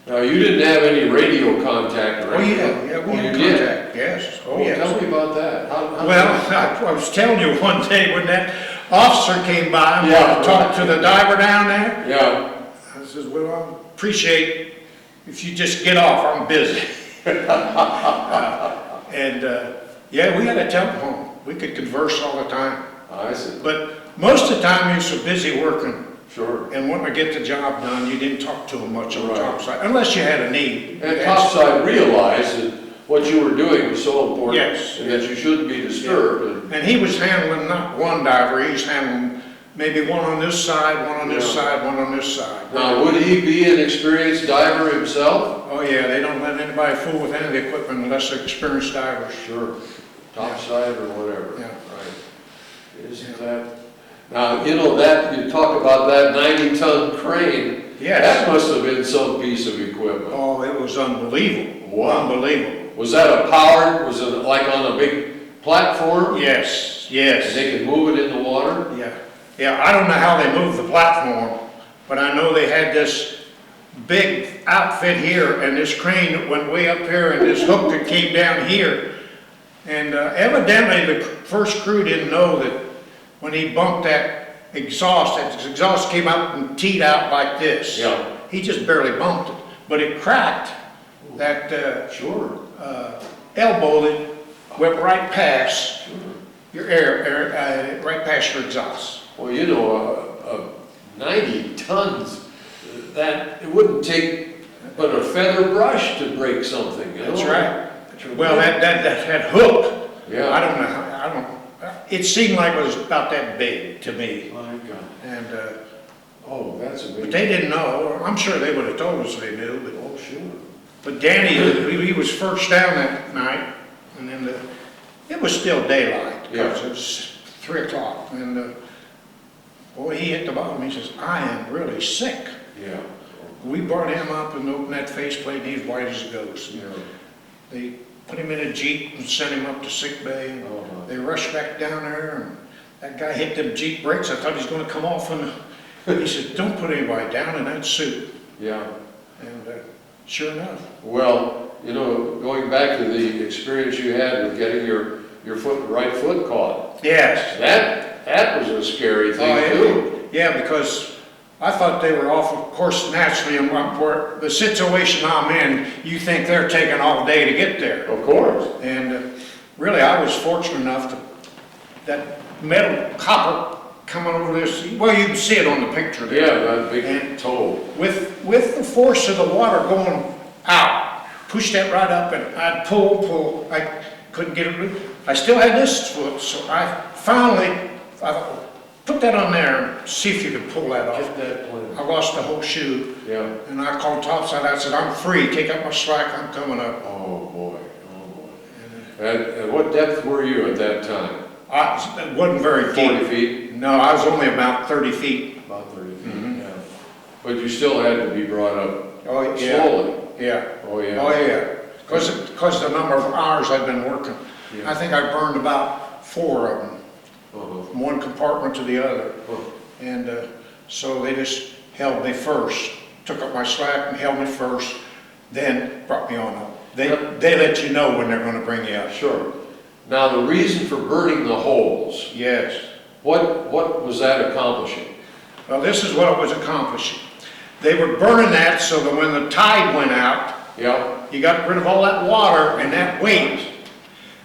Now, you didn't have any radio contact, right? Oh, yeah, we had contact, yes. Oh, yes. Tell me about that. Well, I was telling you one day when that officer came by and wanted to talk to the diver down there. Yeah. I says, well, I appreciate if you just get off, I'm busy. We had a telephone. We could converse all the time. I see. But most of the time, you were so busy working. Sure. And when I get the job done, you didn't talk to them much on topside, unless you had a need. And topside realized that what you were doing was so important. Yes. And that you shouldn't be disturbed. And he was handling not one diver, he was handling maybe one on this side, one on this side, one on this side. Now, would he be an experienced diver himself? Oh yeah, they don't let anybody fool with any of the equipment unless they're experienced divers. Sure. Topside or whatever. Yeah. Right. Isn't that... Now, that you talk about that 90-ton crane. Yes. That must have been some piece of equipment. Oh, it was unbelievable. Wow. Unbelievable. Was that a powered, was it like on a big platform? Yes, And yes. they could move it in the water? Yeah, I don't know how they moved the platform, but I know they had this big outfit here and this crane that went way up here and this hook that came down here. And evidently the first crew didn't know that when he bumped that exhaust came out and teed out like this. Yeah. He just barely bumped it, but it cracked that elbow that went right past your air, right past your exhaust. Well, 90 tons, that, it wouldn't take but a feather brush to break something, That's right. Well, that hook Yeah. I don't know, it seemed like it was about that big to me. My God. And, Oh, that's a but big. they didn't know. I'm sure they would have told us they knew, but. Oh, sure. But Danny, he was first down that night, and then it was still daylight, because it was 3 o'clock, and boy, he hit the bottom. He says, "I am really sick." Yeah. We brought him up and opened that faceplate, and he's white as a ghost. Yeah. They put him in a Jeep and sent him up to sick bay, and they rushed back down there, and that guy hit them Jeep brakes. I thought he was going to come off, and he said, "Don't put anybody down in that suit." Yeah. And sure enough. Well, you know, going back to the experience you had with getting your right foot caught, Yes. that was a scary thing too. Yeah, because I thought they were off, of course, naturally, in the situation I'm in, you think they're taking all day to get there. Of course. And really, I was fortunate enough that metal copper coming over this, well, you can see it on the picture there. Yeah, that big And toe. With the force of the water going out, pushed that right up, and I'd pull, I couldn't get it loose. I still had this foot, so I thought, put that on there and see if you could pull that off. Get that one. I lost the whole shoe, Yeah. and I called topside. I said, "I'm free, take up my slack, I'm coming up." Oh, boy. Oh, boy. And what depth were you at that time? It wasn't very 40 deep. feet? No, I was only about 30 feet. About 30 feet, Mhm. yeah. But you still had to be brought up Oh, yeah. slowly. Yeah. Oh, yeah. Oh, yeah. Because the number of hours I've been working. Yeah. I think I burned about 4 of them, Uh-huh. from one compartment to the other. Huh. And so they just held me first, took up my slack and held me first, then brought me on up. They let you know when they're going to bring you up. Sure. Now, the reason for burning the holes, Yes. what was that accomplishing? Well, this is what it was accomplishing. They were burning that so that when the tide went out, Yeah. you got rid of all that water and that weight.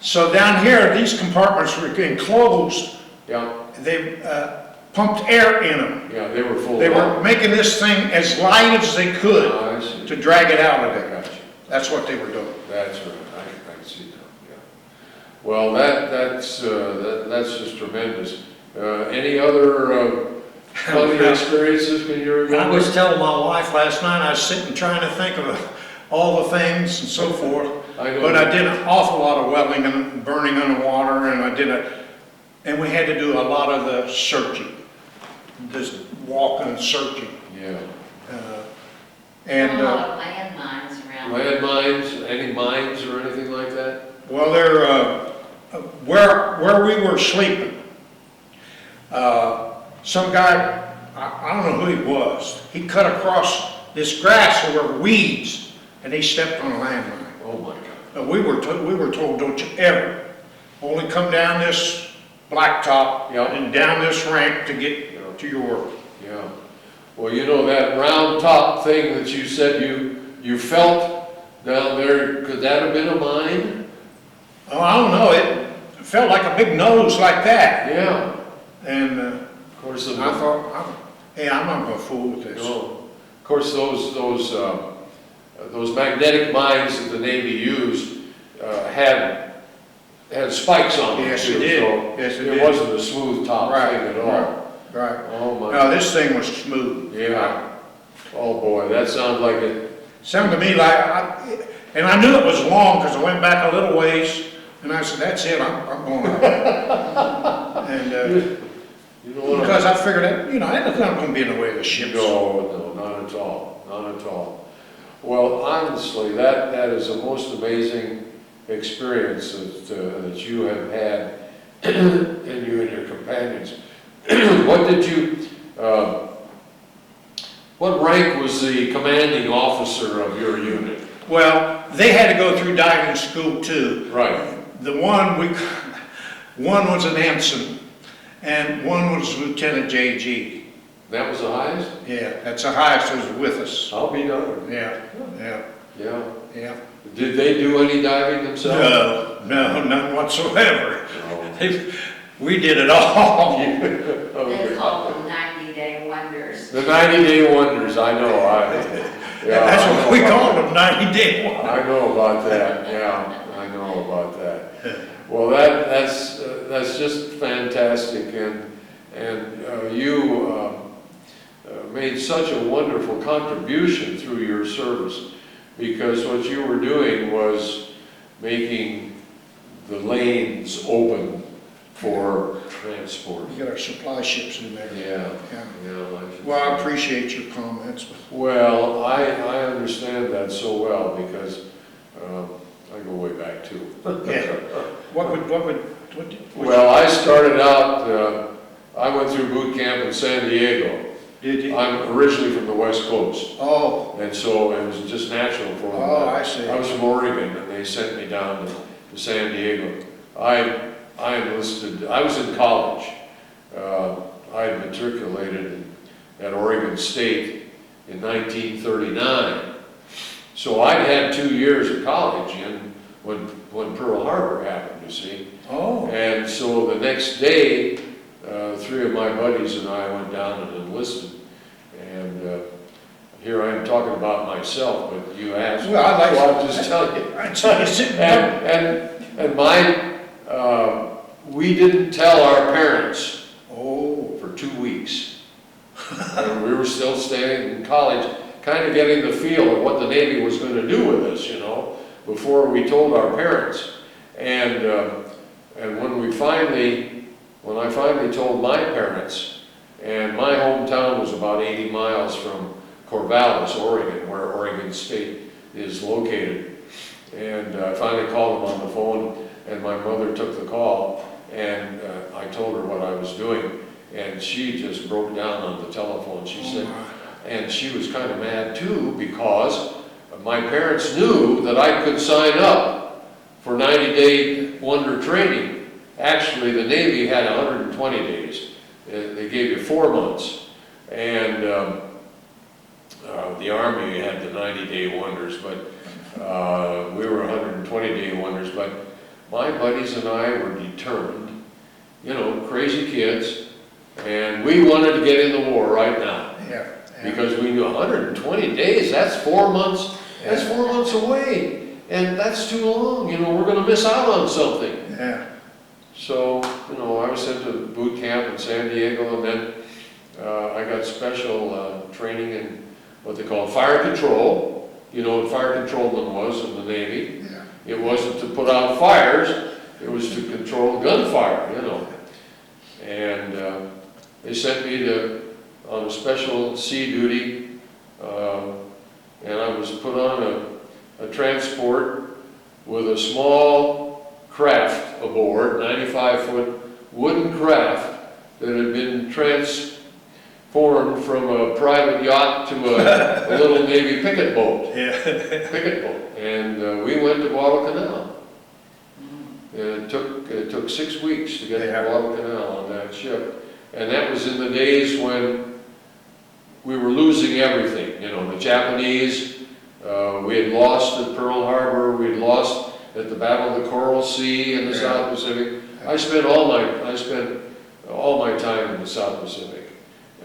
So down here, these compartments were enclosed. Yeah. They pumped air in them. Yeah, they were full They of were making this thing as light as they could I see. to drag it out of I there. got you. That's what they were doing. That's right. I can see that. Yeah. Well, that's just tremendous. Any other funny experiences? Can you remember? I was telling my wife last night, I was sitting trying to think of all the things and so forth. I know. But I did an awful lot of welding and burning underwater, and and we had to do a lot of the searching, just walking and searching. Yeah. And A lot of landmines around. Landmines, any mines or anything like that? well, where we were sleeping, some guy, I don't know who he was, he cut across this grass and there were weeds, and he stepped on a landmine. Oh my God. And we were told, don't you ever, only come down this blacktop Yeah. and down this ramp to get to your work. Yeah. Well, you know that round top thing that you said you felt down there, could that have been a mine? Oh, I don't know, it felt like a big nose like that. Yeah. And Of course, I thought, hey, I'm not gonna fool with this. no. Of course, those magnetic mines that the Navy used had spikes on them Yes, too, it did. so Yes, it it did. wasn't a smooth top thing at all. Right. Oh my. No, this thing was smooth. Yeah. Oh boy, that sounds like it. Sounded to me like, and I knew it was long because I went back a little ways, and I said, that's it, I'm going up. And, You know what? because I figured that, that's not going to be in the way of the ships. No, not at all, not at all. Well, honestly, that is the most amazing experience that you have had, and you and your companions. What rank was the commanding officer of your unit? Well, they had to go through diving school too. Right. The one was an ensign, and one was Lieutenant J.G. That was the highest? Yeah, that's the highest who was with us. I'll be darned. Yeah. Yeah. Did they do any diving themselves? No, none whatsoever. No. We did it all. They call them 90-day wonders. The 90-day wonders, I know. That's what we called them, 90-day wonders. I know about that, yeah, I know about that. Well, that's just fantastic, and you made such a wonderful contribution through your service, because what you were doing was making the lanes open for transport. We got our supply ships in there. Yeah. Yeah. Well, I appreciate your comments. Well, I understand that so well, because I go way back too. Yeah. Well, I started out, I went through boot camp in San Diego. Did you? I'm originally from the West Coast, Oh, and so it was just natural for me. I see. I was from Oregon, and they sent me down to San Diego. I enlisted, I was in college. I had matriculated at Oregon State in 1939. So I'd had 2 years of college when Pearl Harbor happened, you see. Oh. And so the next day, 3 of my buddies and I went down and enlisted. And here I am talking about myself, but you asked. Well, I'd like so I'll just tell you. We didn't tell our parents for 2 weeks. And we were still staying in college, kind of getting the feel of what the Navy was going to do with us, you know, before we told our parents. And when I finally told my parents, and my hometown was about 80 miles from Corvallis, Oregon, where Oregon State is located. And I finally called them on the phone, and my mother took the call, and I told her what I was doing, and she just broke down on the telephone. She said, and she was kind of mad too, because my parents knew that I could sign up for 90-day wonder training. Actually, the Navy had 120 days. They gave you 4 months. And the Army had the 90-day wonders, but we were 120-day wonders. But my buddies and I were determined, you know, crazy kids, and we wanted to get in the war right now. Yeah. Because we knew 120 days, that's 4 months, that's 4 months away, and that's too long, you know, we're gonna miss out on something. Yeah. So, you know, I was sent to boot camp in San Diego, and then I got special training in what they call fire control. You know what fire controlman was in the Navy. Yeah. It wasn't to put out fires, it was to control gunfire, you know. And they sent me on a special sea duty, and I was put on a transport with a small craft aboard, 95-foot wooden craft that had been transformed from a private yacht to a little Navy picket boat. Yeah. Picket boat. And we went to Guadalcanal. And it took 6 weeks to get to Guadalcanal on that ship. And that was in the days when we were losing everything. You know, the Japanese, we had lost at Pearl Harbor, we had lost at the Battle of the Coral Sea in the South Pacific. I spent all my time in the South Pacific.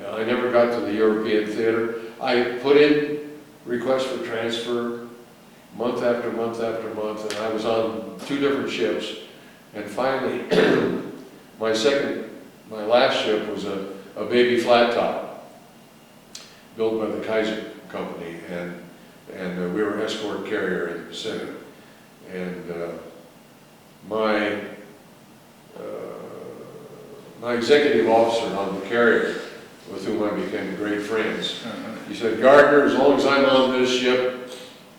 I never got to the European theater. I put in requests for transfer month after month after month, and I was on 2 different ships. And finally, my last ship was a baby flat top, built by the Kaiser Company, and we were escort carrier in the Pacific. And my executive officer on the carrier, with whom I became great friends, he said, "Gardner, as long as I'm on this ship,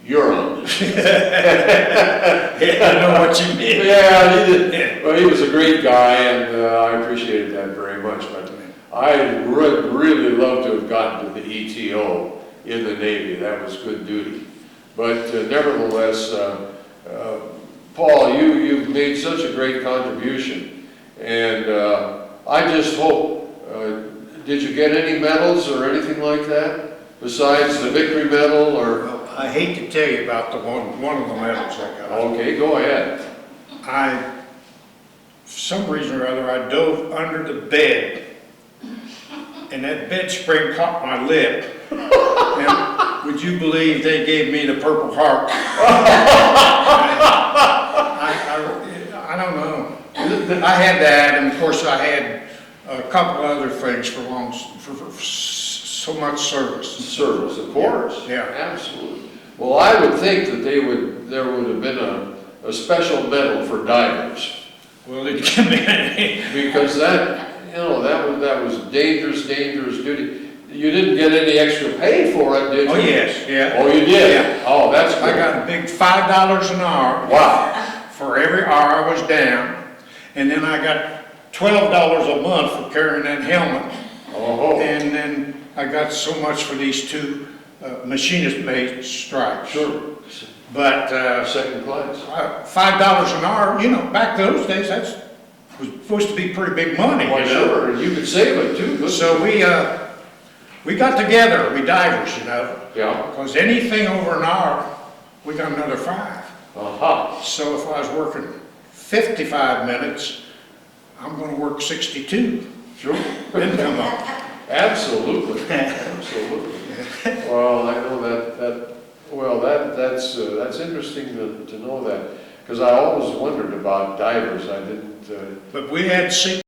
you're on this ship." Yeah, I know what you mean. Yeah, he did. Well, he was a great guy, and I appreciated that very much. But I would really love to have gotten to the ETO in the Navy. That was good duty. But nevertheless, Paul, you've made such a great contribution, and I just hope, did you get any medals or anything like that, besides the Victory Medal, or? Well, I hate to tell you about the one of the medals I got. Okay, go ahead. For some reason or other, I dove under the bed, and that bed spring caught my lip. And would you believe they gave me the Purple Heart? I don't know. I had that, and of course I had a couple other things for so much service. Service, of course. Yeah. Absolutely. Well, I would think that there would have been a special medal for divers. Well, they give me any. Because that was dangerous duty. You didn't get any extra pay for it, did you? Oh, yes, yeah. Oh, you did? Yeah. Oh, that's I good. got a big $5 an hour. Wow. For every hour I was down, and then I got $12 a month for carrying that helmet. Oh, And then I got so much for these two machinist-made stripes. sure. But Second class. $5 an hour, you know, back those days, was supposed to be pretty big money. Why, you know? sure, and you could save it too. Good. So we got together, we divers, you know, Yeah. because anything over an hour, we got another 5. Aha. So if I was working 55 minutes, I'm gonna work 62. Sure. Then come up. Absolutely. Absolutely. Well, I know that's interesting to know that, because I always wondered about divers. I didn't, But we had 6